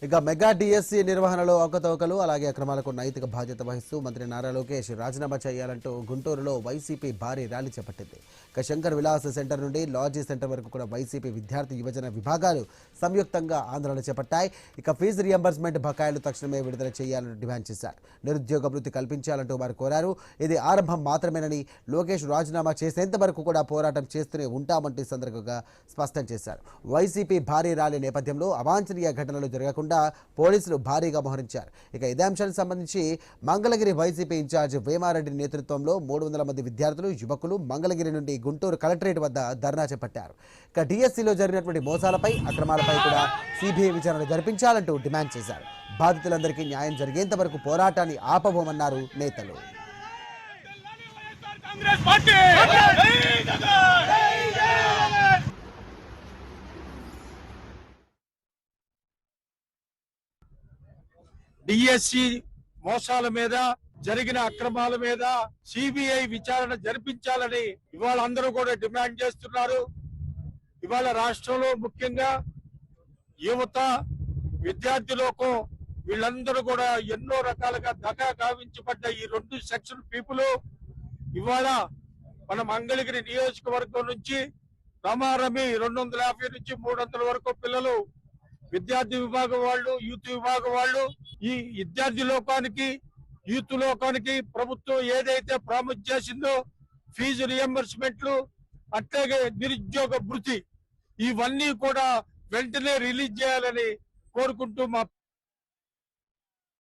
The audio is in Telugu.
ఇక మెగా డిఎస్సి నిర్వహణలో అవకతవకలు అలాగే అక్రమాలకు నైతిక బాధ్యత వహిస్తూ మంత్రి నారా లోకేష్ రాజీనామా చేయాలంటూ గుంటూరులో వైసీపీ భారీ ర్యాలీ చేపట్టింది. ఇక శంకర్ విలాస్ సెంటర్ నుండి లాడ్జీ సెంటర్ వరకు కూడా వైసీపీ విద్యార్థి యువజన విభాగాలు సంయుక్తంగా ఆందోళన చేపట్టాయి. ఇక ఫీజు రియంబర్స్మెంట్ బకాయిలు తక్షణమే విడుదల చేయాలని డిమాండ్ చేశారు. నిరుద్యోగ వృత్తి కల్పించాలంటూ వారు కోరారు. ఇది ఆరంభం మాత్రమేనని, లోకేష్ రాజీనామా చేసేంత వరకు కూడా పోరాటం చేస్తూనే ఉంటామంటూ ఈ సందర్భంగా స్పష్టం చేశారు. వైసీపీ భారీ ర్యాలీ నేపథ్యంలో అవాంఛనీయ ఘటనలు జరగకుండా పోలీసులు భారీగా మోహరించారు. ఇక ఇదే అంశానికి సంబంధించి మంగళగిరి వైసీపీ ఇన్ఛార్జ్ వేమారెడ్డి నేతృత్వంలో 300 మంది విద్యార్థులు, యువకులు మంగళగిరి నుండి గుంటూరు కలెక్టరేట్ వద్ద ధర్నా చేపట్టారు. ఇక డిఎస్సిలో జరిగినటువంటి మోసాలపై, అక్రమాలపై కూడా సిబిఐ విచారణ జరిపించాలంటూ డిమాండ్ చేశారు. బాధితులందరికీ న్యాయం జరిగేంత వరకు పోరాటాన్ని ఆపబోమన్నారు నేతలు. డిఎస్సి మోసాల మీద, జరిగిన అక్రమాల మీద సిబిఐ విచారణ జరిపించాలని ఇవాళ అందరూ కూడా డిమాండ్ చేస్తున్నారు. ఇవాళ రాష్ట్రంలో ముఖ్యంగా యువత, విద్యార్థి లోకం వీళ్ళందరూ కూడా ఎన్నో రకాలుగా దగా గావించబడ్డ ఈ 2 సెక్షన్ పీపుల్ ఇవాళ మన మంగళగిరి నియోజకవర్గం నుంచి రమారమి 250 నుంచి 300 వరకు పిల్లలు, విద్యార్థి విభాగం వాళ్ళు, యూత్ విభాగం వాళ్ళు, ఈ విద్యార్థి లోకానికి, యూత్ లోకానికి ప్రభుత్వం ఏదైతే ప్రామిస్ చేసిందో ఫీజు రియంబర్స్మెంట్లు, అట్లాగే నిరుద్యోగ భృతి, ఇవన్నీ కూడా వెంటనే రిలీజ్ చేయాలని కోరుకుంటూ మా